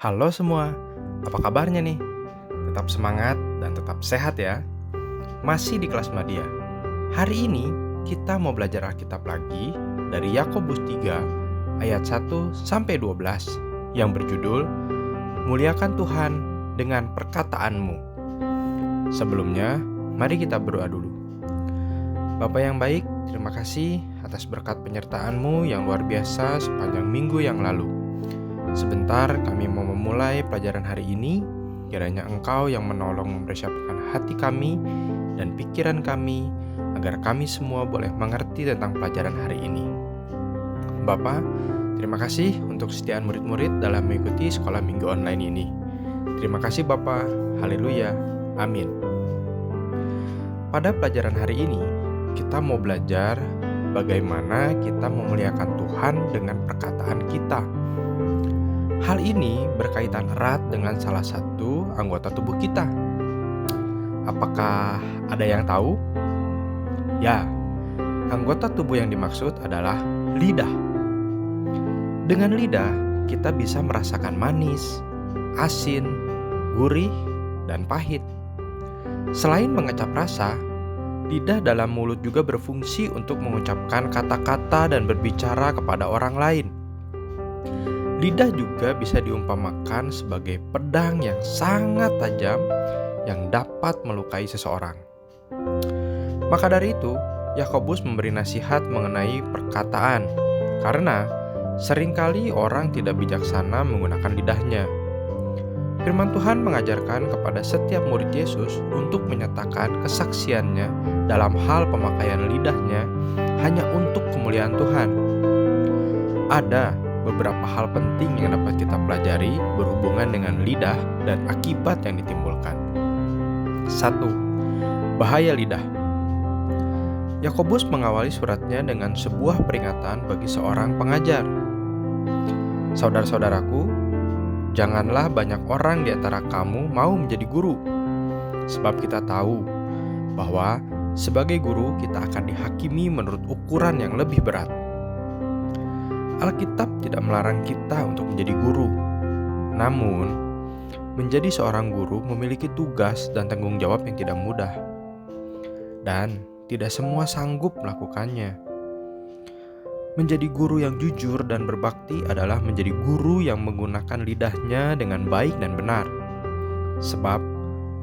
Halo semua, apa kabarnya nih? Tetap semangat dan tetap sehat ya. Masih di kelas Madia. Hari ini kita mau belajar Alkitab lagi dari Yakobus 3 ayat 1 sampai 12 yang berjudul Muliakan Tuhan dengan perkataanmu. Sebelumnya, mari kita berdoa dulu. Bapa yang baik, terima kasih atas berkat penyertaan-Mu yang luar biasa sepanjang minggu yang lalu. Sebentar kami mau memulai pelajaran hari ini, kiranya Engkau yang menolong mempersiapkan hati kami dan pikiran kami, agar kami semua boleh mengerti tentang pelajaran hari ini. Bapa, terima kasih untuk kesetiaan murid-murid dalam mengikuti sekolah minggu online ini. Terima kasih Bapa, haleluya, amin. Pada pelajaran hari ini, kita mau belajar bagaimana kita memuliakan Tuhan dengan perkataan kita. Hal ini berkaitan erat dengan salah satu anggota tubuh kita. Apakah ada yang tahu? Ya, anggota tubuh yang dimaksud adalah lidah. Dengan lidah, kita bisa merasakan manis, asin, gurih, dan pahit. Selain mengecap rasa, lidah dalam mulut juga berfungsi untuk mengucapkan kata-kata dan berbicara kepada orang lain. Lidah juga bisa diumpamakan sebagai pedang yang sangat tajam yang dapat melukai seseorang. Maka dari itu, Yakobus memberi nasihat mengenai perkataan, karena seringkali orang tidak bijaksana menggunakan lidahnya. Firman Tuhan mengajarkan kepada setiap murid Yesus untuk menyatakan kesaksiannya dalam hal pemakaian lidahnya hanya untuk kemuliaan Tuhan. Ada beberapa hal penting yang dapat kita pelajari berhubungan dengan lidah dan akibat yang ditimbulkan. 1. Bahaya lidah. Yakobus mengawali suratnya dengan sebuah peringatan bagi seorang pengajar. Saudara-saudaraku, janganlah banyak orang di antara kamu mau menjadi guru, sebab kita tahu bahwa sebagai guru kita akan dihakimi menurut ukuran yang lebih berat. Alkitab tidak melarang kita untuk menjadi guru. Namun, menjadi seorang guru memiliki tugas dan tanggung jawab yang tidak mudah. Dan tidak semua sanggup melakukannya. Menjadi guru yang jujur dan berbakti adalah menjadi guru yang menggunakan lidahnya dengan baik dan benar. Sebab,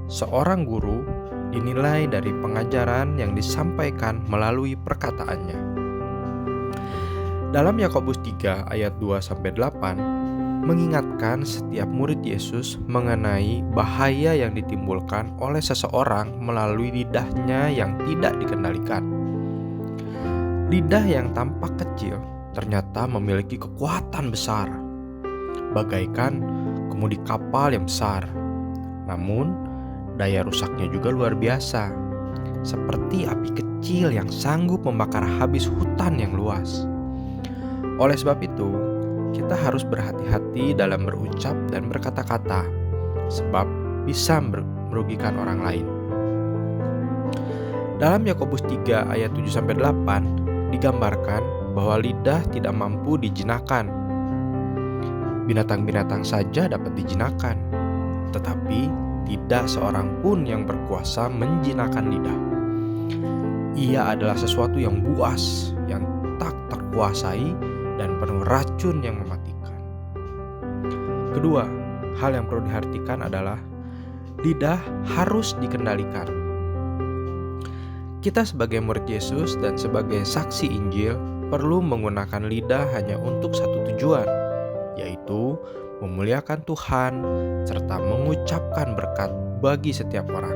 seorang guru dinilai dari pengajaran yang disampaikan melalui perkataannya. Dalam Yakobus 3 ayat 2-8 mengingatkan setiap murid Yesus mengenai bahaya yang ditimbulkan oleh seseorang melalui lidahnya yang tidak dikendalikan. Lidah yang tampak kecil ternyata memiliki kekuatan besar, bagaikan kemudi kapal yang besar. Namun, daya rusaknya juga luar biasa, seperti api kecil yang sanggup membakar habis hutan yang luas. Oleh sebab itu, kita harus berhati-hati dalam berucap dan berkata-kata, sebab bisa merugikan orang lain. Dalam Yakobus 3 ayat 7-8 digambarkan bahwa lidah tidak mampu dijinakan. Binatang-binatang saja dapat dijinakan, tetapi tidak seorang pun yang berkuasa menjinakkan lidah. Ia adalah sesuatu yang buas, yang tak terkuasai, dan penuh racun yang mematikan. Kedua, hal yang perlu diperhatikan adalah lidah harus dikendalikan. Kita sebagai murid Yesus dan sebagai saksi Injil perlu menggunakan lidah hanya untuk satu tujuan, yaitu memuliakan Tuhan serta mengucapkan berkat bagi setiap orang.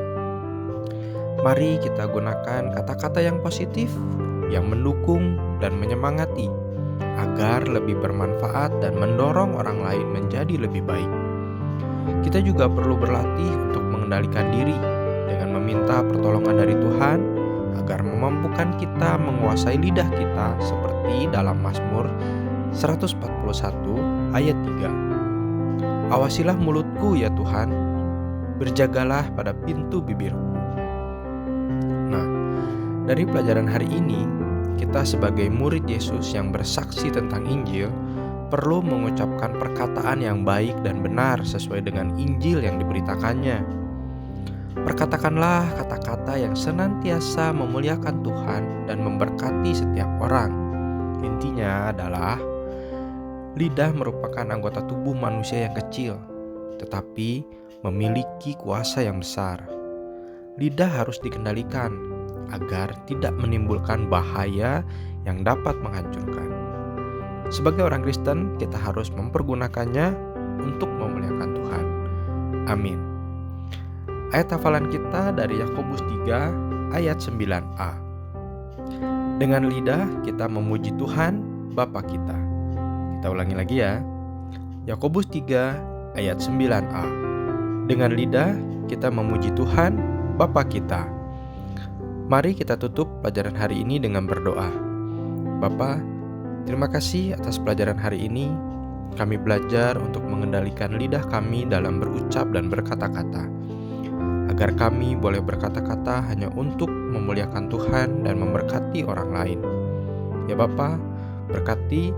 Mari kita gunakan kata-kata yang positif, yang mendukung dan menyemangati, agar lebih bermanfaat dan mendorong orang lain menjadi lebih baik. Kita juga perlu berlatih untuk mengendalikan diri dengan meminta pertolongan dari Tuhan agar memampukan kita menguasai lidah kita seperti dalam Mazmur 141 ayat 3. Awasilah mulutku ya Tuhan, berjagalah pada pintu bibirku. Nah, dari pelajaran hari ini, kita sebagai murid Yesus yang bersaksi tentang Injil perlu mengucapkan perkataan yang baik dan benar sesuai dengan Injil yang diberitakannya. Perkatakanlah kata-kata yang senantiasa memuliakan Tuhan dan memberkati setiap orang. Intinya adalah lidah merupakan anggota tubuh manusia yang kecil, tetapi memiliki kuasa yang besar. Lidah harus dikendalikan agar tidak menimbulkan bahaya yang dapat menghancurkan. Sebagai orang Kristen, kita harus mempergunakannya untuk memuliakan Tuhan. Amin. Ayat hafalan kita dari Yakobus 3 ayat 9a. Dengan lidah kita memuji Tuhan Bapa kita. Kita ulangi lagi ya. Yakobus 3 ayat 9a. Dengan lidah kita memuji Tuhan Bapa kita. Mari kita tutup pelajaran hari ini dengan berdoa. Bapa, terima kasih atas pelajaran hari ini. Kami belajar untuk mengendalikan lidah kami dalam berucap dan berkata-kata, agar kami boleh berkata-kata hanya untuk memuliakan Tuhan dan memberkati orang lain. Ya Bapa, berkati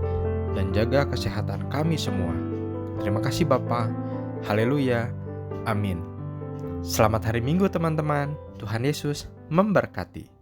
dan jaga kesehatan kami semua. Terima kasih Bapa. Haleluya. Amin. Selamat hari Minggu teman-teman. Tuhan Yesus memberkati.